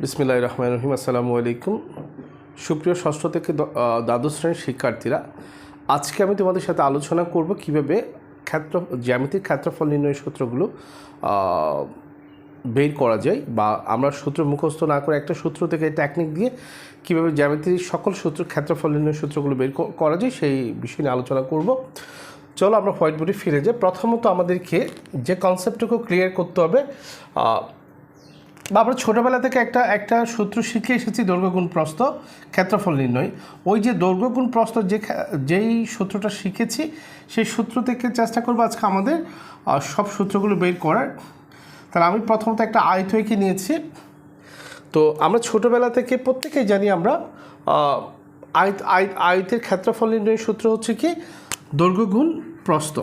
বিসমিল্লাহির রহমানির রহিম। আসসালামু আলাইকুম। সুপ্রিয় ষষ্ঠ থেকে দ্বাদশ শ্রেণীর শিক্ষার্থীরা, আজকে আমি তোমাদের সাথে আলোচনা করব কিভাবে জ্যামিতিক ক্ষেত্রফল নির্ণয়ের সূত্রগুলো বের করা যায়, বা আমরা সূত্র মুখস্থ না করে একটা সূত্র থেকে টেকনিক দিয়ে কীভাবে জ্যামিতির সকল ক্ষেত্রফল নির্ণয়ের সূত্রগুলো বের করা যায় সেই বিষয় নিয়ে আলোচনা করব। চলো আমরা হোয়াইট বোর্ডে ফিরে যাই। প্রথমত আমাদেরকে যে কনসেপ্টটুকু ক্লিয়ার করতে হবে, বা আমরা ছোটোবেলা থেকে একটা সূত্র শিখে এসেছি, দৈর্ঘ্য গুণ প্রস্থ ক্ষেত্রফল নির্ণয়। ওই যে দৈর্ঘ্য গুণ প্রস্থ যেই সূত্রটা শিখেছি সেই সূত্র থেকে চেষ্টা করবো আজকে আমাদের সব সূত্রগুলো বের করার। তাহলে আমি প্রথমত একটা আয়ত এঁকে নিয়েছি। তো আমরা ছোটোবেলা থেকে প্রত্যেকেই জানি আমরা আয়তের ক্ষেত্রফল নির্ণয়ের সূত্র হচ্ছে কি দৈর্ঘ্য গুণ প্রস্থ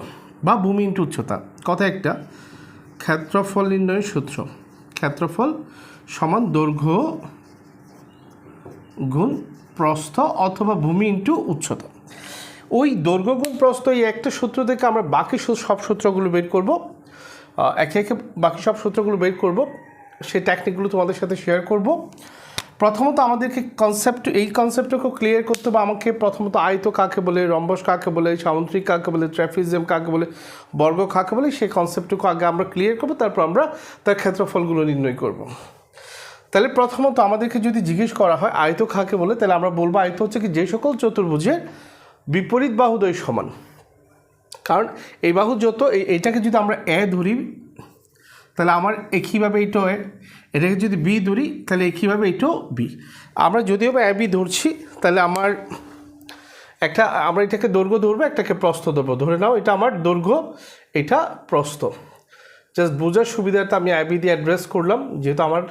বা ভূমি ইন্টু উচ্চতা। কথা একটা, ক্ষেত্রফল নির্ণয়ের সূত্র ক্ষেত্রফল সমান দৈর্ঘ্য গুণ প্রস্থ অথবা ভূমি ইন্টু উচ্চতা। ওই দৈর্ঘ্য গুণ প্রস্থ এই একটা সূত্র থেকে আমরা বাকি সব সূত্রগুলো বের করব, একে একে বাকি সব সূত্রগুলো বের করব। সেই টেকনিকগুলো তোমাদের সাথে শেয়ার করব। প্রথমত আমাদেরকে এই কনসেপ্টটাকে ক্লিয়ার করতে হবে। আমাকে প্রথমত আয়ত কাকে বলে, রম্বস কাকে বলে, সামুদ্রিক কাকে বলে, ট্র্যাপিজিয়াম কাকে বলে, বর্গ কাকে বলে, সেই কনসেপ্টটুকু আগে আমরা ক্লিয়ার করব, তারপর আমরা তার ক্ষেত্রফলগুলো নির্ণয় করব। তাহলে প্রথমত আমাদেরকে যদি জিজ্ঞেস করা হয় আয়ত কাকে বলে, তাহলে আমরা বলবো আয়ত হচ্ছে কি যে সকল চতুর্ভুজের বিপরীত বাহুদ্বয় সমান। কারণ এই বাহু যত, এইটাকে যদি আমরা এ ধরি তাহলে আমার একইভাবে এইটাও এটাকে যদি বি ধরি তাহলে একইভাবে এইটাও বি। আমরা যদিও বা এ বি ধরছি, তাহলে আমরা এটাকে দৈর্ঘ্য ধরবো, একটাকে প্রস্থ ধরবো। ধরে নাও এটা আমার দৈর্ঘ্য, এটা প্রস্থ। জাস্ট বোঝার সুবিধার্থে আমি এ বি দিয়ে অ্যাড্রেস করলাম, যেহেতু আমার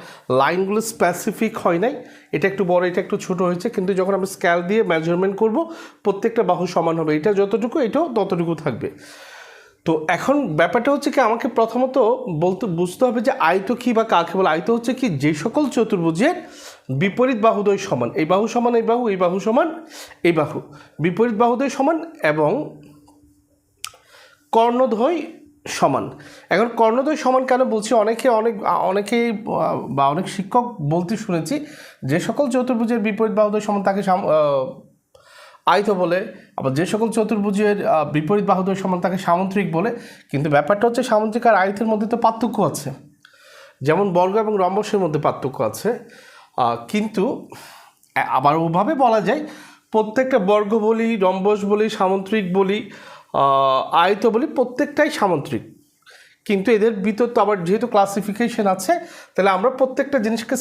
লাইনগুলো স্পেসিফিক হয় নাই। এটা একটু বড়, এটা একটু ছোটো হয়েছে, কিন্তু যখন আমি স্কেল দিয়ে মেজারমেন্ট করব প্রত্যেকটা বাহু সমান হবে। এটা যতটুকু এটাও ততটুকু থাকবে। তো এখন ব্যাপারটা হচ্ছে কি, আমাকে প্রথমত বুঝতে হবে যে আয়ত কী বা কাকে বলে। আয়ত হচ্ছে কি যে সকল চতুর্ভুজের বিপরীত বাহুদ্বয় সমান। এই বাহু সমান এই বাহু, এই বাহু সমান এই বাহু, বিপরীত বাহুদ্বয় সমান এবং কর্ণদ্বয় সমান। এখন কর্ণদ্বয় সমান কেন বলছি, অনেকেই বা অনেক শিক্ষক বলতে শুনেছি যে সকল চতুর্ভুজের বিপরীত বাহুদ্বয় সমান তাকে আয়ত বলে, আবার যে সকল চতুর্ভুজের বিপরীত বাহুদ্বয় সমান তাকে সামুদ্রিক বলে। কিন্তু ব্যাপারটা হচ্ছে সামুদ্রিক আর আয়তের মধ্যে তো পার্থক্য আছে, যেমন বর্গ এবং রম্বসের মধ্যে পার্থক্য আছে। কিন্তু আবার ওভাবে বলা যায় প্রত্যেকটা বর্গ বলি, রম্বস বলি, সামুদ্রিক বলি, আয়ত বলি, প্রত্যেকটাই সামুদ্রিক। কিন্তু এদের ভিতর তো আবার যেহেতু ক্লাসিফিকেশন আছে, তাহলে আমরা প্রত্যেকটা জিনিসকে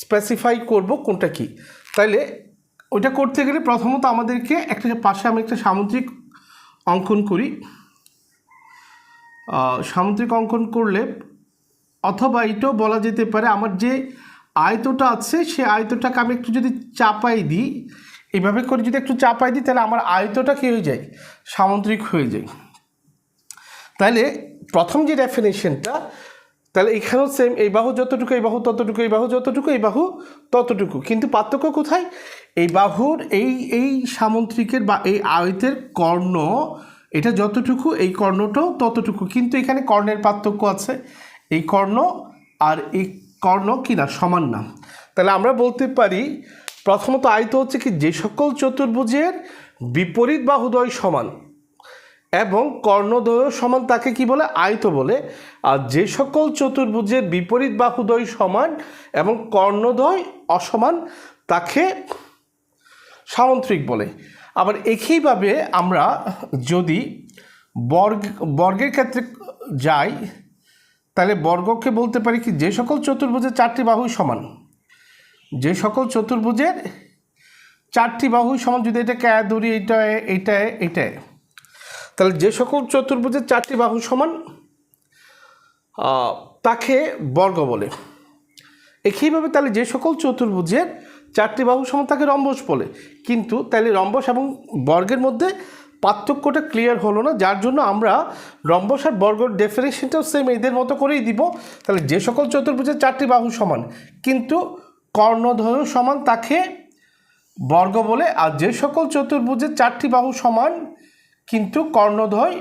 স্পেসিফাই করব কোনটা কি। তাইলে ওইটা করতে গেলে প্রথমত আমাদেরকে পাশে আমি একটা সামুদ্রিক অঙ্কন করি। সামুদ্রিক অঙ্কন করলে, অথবা এটাও বলা যেতে পারে আমার যে আয়তটা আছে সেই আয়তটাকে আমি একটু যদি চাপাই দিই, এইভাবে করে যদি একটু চাপাই দিই, তাহলে আমার আয়তটা কী হয়ে যায়, সামুদ্রিক হয়ে যায়। তাহলে প্রথম যে ডেফিনেশনটা, তাহলে এখানেও সেম, এই বাহু যতটুকু এই বাহু ততটুকু, এই বাহু যতটুকু এই বাহু ততটুকু। কিন্তু পার্থক্য কোথায়, এই বাহুর এই সামুদ্রিকের বা এই আয়তের কর্ণ এটা যতটুকু, এই কর্ণটাও ততটুকু। কিন্তু এখানে কর্ণের পার্থক্য আছে, এই কর্ণ আর এই কর্ণ কি না, সমান না। তাহলে আমরা বলতে পারি প্রথমত আয়ত হচ্ছে কি যে সকল চতুর্ভুজের বিপরীত বাহুদ্বয় সমান এবং কর্ণদ্বয় সমান তাকে কি বলে, আয়ত বলে। আর যে সকল চতুর্ভুজের বিপরীত বাহুদ্বয় সমান এবং কর্ণদ্বয় অসমান তাকে সামুদ্রিক বলে। আবার একইভাবে আমরা যদি বর্গের ক্ষেত্রে যাই, তাহলে বর্গকে বলতে পারি কি যে সকল চতুর্ভুজের চারটি বাহুই সমান। যে সকল চতুর্ভুজের চারটি বাহুই সমান, যদি এটাকে ধরি, এইটা, তাহলে যে সকল চতুর্ভুজের চারটি বাহু সমান তাকে বর্গ বলে। একইভাবে তাহলে যে সকল চতুর্ভুজের চারটি বাহু সমান তাকে রম্বস বলে। কিন্তু তাহলে রম্বস এবং বর্গের মধ্যে পার্থক্যটা ক্লিয়ার হলো না, যার জন্য আমরা রম্বস আর বর্গের ডেফিনেশনটাও সেম এদের মতো করেই দিব। তাহলে যে সকল চতুর্ভুজের চারটি বাহু সমান কিন্তু কর্ণদ্বয় সমান তাকে বর্গ বলে, আর যে সকল চতুর্ভুজের চারটি বাহু সমান কিন্তু কর্ণদ্বয়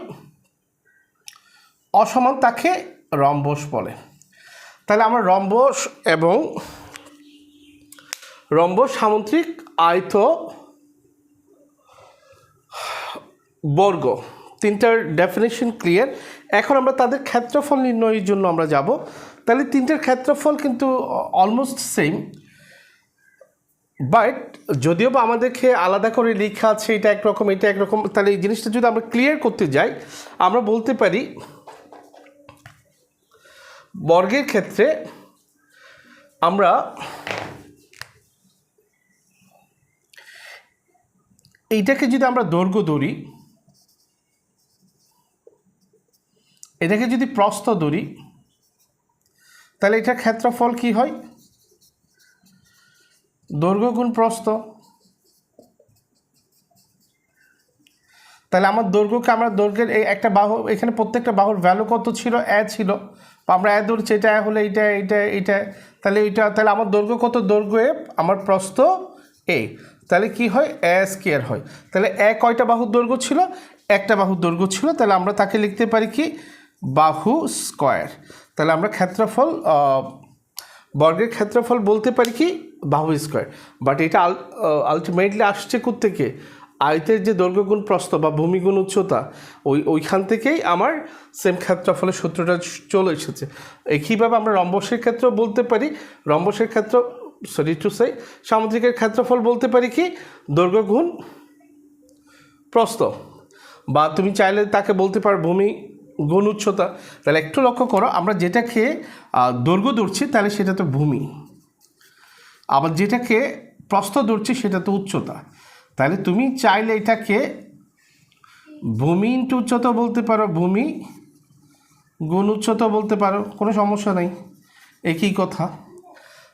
অসমান তাকে রম্বস বলে। তাহলে আমরা রম্বস এবং রম্বস, সামুদ্রিক, আয়ত, বর্গ, তিনটার ডেফিনেশন ক্লিয়ার। এখন আমরা তাদের ক্ষেত্রফল নির্ণয়ের জন্য আমরা যাব। তাহলে তিনটার ক্ষেত্রফল কিন্তু অলমোস্ট সেম, বাট যদিও বা আমাদেরকে আলাদা করে লেখা আছে, এটা একরকম এটা একরকম। তাহলে এই জিনিসটা যদি আমরা ক্লিয়ার করতে যাই, আমরা বলতে পারি বর্গের ক্ষেত্রে আমরা এইটাকে যদি আমরা দৈর্ঘ্য ধরি, এটাকে যদি প্রস্থ ধরি, তাহলে এটার ক্ষেত্রফল কি হয়? দৈর্ঘ্য গুণ প্রস্থ। তাহলে আমার দৈর্ঘ্যকে আমরা দৈর্ঘ্যের এই একটা বাহু, এখানে প্রত্যেকটা বাহুর ভ্যালু কত ছিল? এ ছিল, আমরা এ ধরছি, এটা এ হলে এইটা এইটা এইটা, তাহলে এইটা, তাহলে আমার দৈর্ঘ্য কত? দৈর্ঘ্য এ, আমার প্রস্থ এ, তাহলে কি হয়? এ স্কয়ার হয়। তাহলে এ কয়টা বাহুর দৈর্ঘ্য ছিল? একটা বাহুর দৈর্ঘ্য ছিল। তাহলে আমরা তাকে লিখতে পারি কি? বাহু স্কয়ার। তাহলে আমরা ক্ষেত্রফল, বর্গের ক্ষেত্রফল বলতে পারি কি? বাহু স্কয়ার। বাট এটা আলটিমেটলি আসছে কোত্থেকে? আয়তের যে দৈর্ঘ্য গুণ প্রস্থ বা ভূমি গুণ উচ্চতা, ওইখান থেকেই আমার সেম ক্ষেত্রফলের সূত্রটা চলে এসেছে। একইভাবে আমরা রম্বসের ক্ষেত্র বলতে পারি, রম্বসের ক্ষেত্র, সরি টু সে, সামুদ্রিকের ক্ষেত্রফল বলতে পারি কি? দৈর্ঘ্য গুণ প্রস্থ, বা তুমি চাইলে তাকে বলতে পারো ভূমি গুণ উচ্চতা। তাহলে একটু লক্ষ্য করো, আমরা যেটাকে দৈর্ঘ্য ধরছি তাহলে সেটা তো ভূমি, আবার যেটাকে প্রস্থ ধরছি সেটা তো উচ্চতা। তাহলে তুমি চাইলে এটাকে ভূমি ইন্টু উচ্চতা বলতে পারো, ভূমি গুণ উচ্চতা বলতে পারো, কোনো সমস্যা নেই, একই কথা।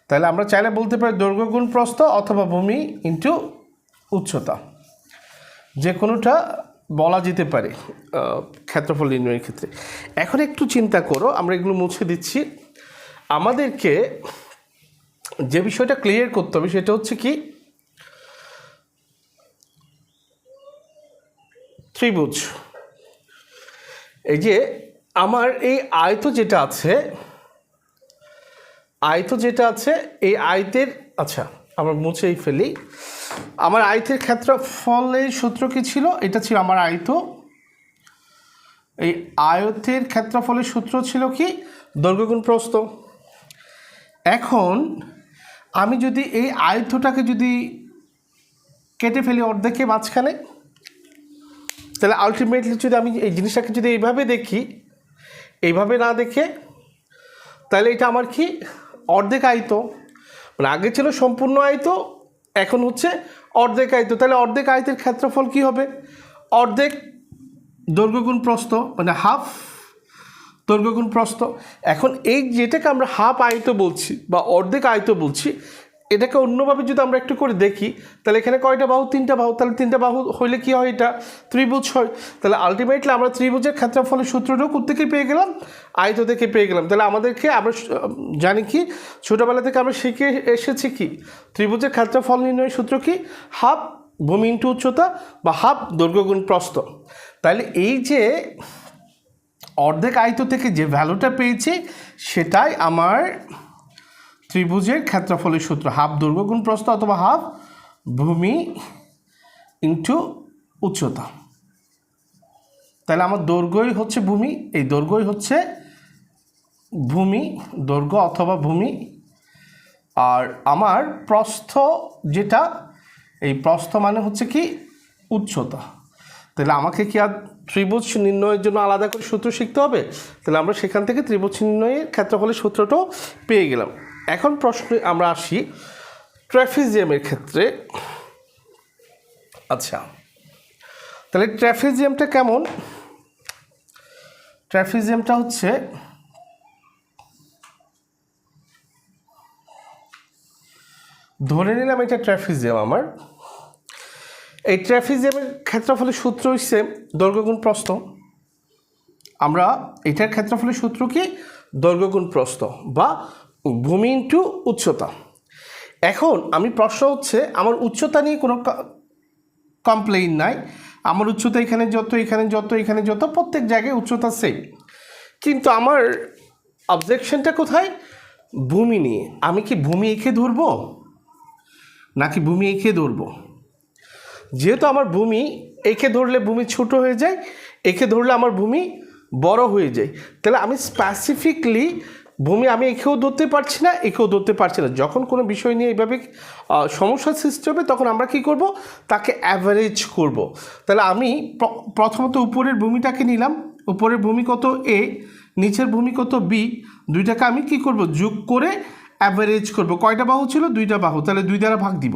তাহলে আমরা চাইলে বলতে পারি দৈর্ঘ্য গুণ প্রস্থ অথবা ভূমি ইন্টু উচ্চতা, যে কোনোটা বলা যেতে পারে ক্ষেত্রফল নির্ণয়ের ক্ষেত্রে। এখন একটু চিন্তা করো, আমরা এগুলো মুছে দিচ্ছি। আমাদেরকে যে বিষয়টা ক্লিয়ার করতে হবে সেটা হচ্ছে কি? ত্রিভুজ। এই যে আমার এই আয়ত যেটা আছে, আয়ত যেটা আছে, এই আয়তের, আচ্ছা আমরা মুছেই ফেলি। আমার আয়তের ক্ষেত্রফলের সূত্র কি ছিল? এটা ছিল আমার আয়ত। এই আয়তের ক্ষেত্রফলের সূত্র ছিল কি? দৈর্ঘ্য গুণ প্রস্থ। এখন আমি যদি এই আয়তটাকে যদি কেটে ফেলি অর্ধেকে মাঝখানে, তাহলে আলটিমেটলি যদি আমি এই জিনিসটাকে যদি এইভাবে দেখি, এইভাবে না দেখে, তাহলে এটা আমার কি? অর্ধেক আয়ত। মানে আগে ছিল সম্পূর্ণ আয়ত, এখন হচ্ছে অর্ধেক আয়ত। তাহলে অর্ধেক আয়তের ক্ষেত্রফল কি হবে? অর্ধেক দৈর্ঘ্য গুণ প্রস্থ, মানে হাফ দৈর্ঘ্য গুণ প্রস্থ। এখন এই যেটাকে আমরা হাফ আয়ত বলছি বা অর্ধেক আয়ত বলছি, এটাকে অন্যভাবে যদি আমরা একটু করে দেখি, তাহলে এখানে কয়টা বাহু? তিনটা বাহু। তাহলে তিনটা বাহু হইলে কি হয়? এটা ত্রিভুজ হয়। তাহলে আলটিমেটলি আমরা ত্রিভুজের ক্ষেত্রফলের সূত্রটাও কোত্থেকে পেয়ে গেলাম? আয়ত থেকে পেয়ে গেলাম। তাহলে আমাদেরকে, আমরা জানি কি ছোটোবেলা থেকে আমরা শিখে এসেছি কি? ত্রিভুজের ক্ষেত্রফল নির্ণয়ের সূত্র কি? হাফ ভূমি ইন্টু উচ্চতা বা হাফ দৈর্ঘ্য গুণ প্রস্থ। তাহলে এই যে অর্ধেক আয়ত থেকে যে ভ্যালুটা পেয়েছি, সেটাই আমার ত্রিভুজের ক্ষেত্রফলের সূত্র, হাফ দৈর্ঘ্য গুণ প্রস্থ অথবা হাফ ভূমি ইন্টু উচ্চতা। তাহলে আমার দৈর্ঘ্যই হচ্ছে ভূমি, এই দৈর্ঘ্যই হচ্ছে ভূমি, দৈর্ঘ্য অথবা ভূমি। আর আমার প্রস্থ যেটা, এই প্রস্থ মানে হচ্ছে কি? উচ্চতা। তাহলে আমাকে কি আর ত্রিভুজ নির্ণয়ের জন্য আলাদা করে সূত্র শিখতে হবে? তাহলে আমরা সেখান থেকে ত্রিভুজ নির্ণয়ের ক্ষেত্রফলের সূত্রটাও পেয়ে গেলাম। এখন প্রশ্নে আমরা আসি ট্র্যাপিজিয়ামের ক্ষেত্রে। আচ্ছা, তাহলে ট্র্যাপিজিয়ামটা কেমন? ট্র্যাপিজিয়ামটা হচ্ছে, ধরে নিলাম এটা ট্র্যাপিজিয়াম আমার। এই ট্র্যাপিজিয়ামের ক্ষেত্রফলের সূত্র হচ্ছে দৈর্ঘ্য গুণ প্রস্থ। আমরা এটার ক্ষেত্রফলের সূত্র কি? দৈর্ঘ্য গুণ প্রস্থ বা ভূমি ইন্টু উচ্চতা। এখন আমি প্রশ্ন হচ্ছে, আমার উচ্চতা নিয়ে কোনো কমপ্লেইন নাই। আমার উচ্চতা এখানে যত, এখানে যত, এখানে যত, প্রত্যেক জায়গায় উচ্চতা সেম। কিন্তু আমার অবজেকশনটা কোথায়? ভূমি নিয়ে। আমি কি ভূমি এঁকে ধরবো নাকি ভূমি এঁকে ধরবো? যেহেতু আমার ভূমি এঁকে ধরলে ভূমি ছোট হয়ে যায়, এঁকে ধরলে আমার ভূমি বড় হয়ে যায়, তাহলে আমি স্পেসিফিকলি ভূমি আমি এঁকেও ধরতে পারছি না, এঁকেও ধরতে পারছি না। যখন কোনো বিষয় নিয়ে এইভাবে সমস্যার সৃষ্টি হবে তখন আমরা কি করব, তাকে অ্যাভারেজ করব। তাহলে আমি প্রথমত উপরের ভূমিটাকে নিলাম, উপরের ভূমি কত এ, নিচের ভূমি কত বি, দুইটাকে আমি কি করব, যোগ করে অ্যাভারেজ করব। কয়টা বাহু ছিল? 2টা বাহু, তাহলে 2 দ্বারা ভাগ দিব।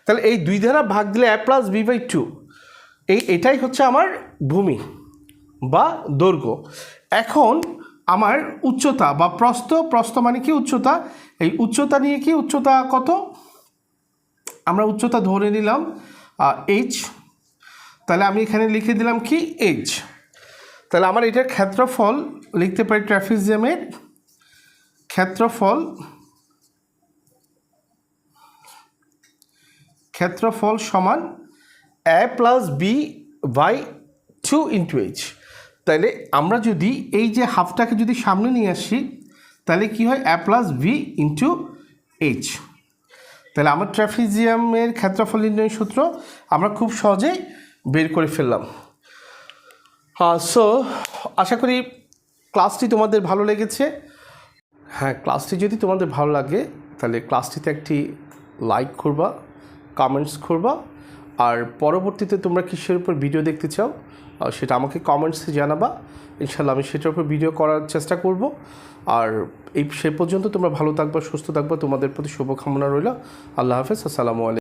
তাহলে এই 2 দ্বারা ভাগ দিলে a + b/2, এটাই হচ্ছে আমার ভূমি বা দৈর্ঘ্য। এখন আমার উচ্চতা বা প্রস্থ মানে কি উচ্চতা, এই উচ্চতা নিয়ে কি, উচ্চতা কত, আমরা উচ্চতা ধরে নিলাম h, তাহলে আমি এখানে লিখে দিলাম কি h। তাহলে আমার এটার ক্ষেত্রফল লিখতে পারি, ট্রাপিজিয়ামের ক্ষেত্রফল সমান a + b/2 × h। তাহলে আমরা যদি এই যে হাফটাকে যদি সামনে নিয়ে আসি তাহলে কি হয়, a + b × h। তাহলে আমার ট্রাপিজিয়ামের ক্ষেত্রফল নির্ণয় সূত্র আমরা খুব সহজেই বের করে ফেললাম। সো আশা করি ক্লাসটি তোমাদের ভালো লেগেছে। হ্যাঁ, ক্লাসটি যদি তোমাদের ভালো লাগে তাহলে ক্লাসটিতে একটি লাইক করবা, কমেন্টস করবা, আর পরবর্তীতে তোমরা কিসের উপর ভিডিও দেখতে চাও সেটা আমাকে কমেন্টসে জানাবা। ইনশাল্লাহ আমি সেটার উপর ভিডিও করার চেষ্টা করব। আর সে পর্যন্ত তোমরা ভালো থাকবা, সুস্থ থাকবা, তোমাদের প্রতি শুভকামনা রইল। আল্লাহ হাফেজ, আসসালামু আলাইকুম।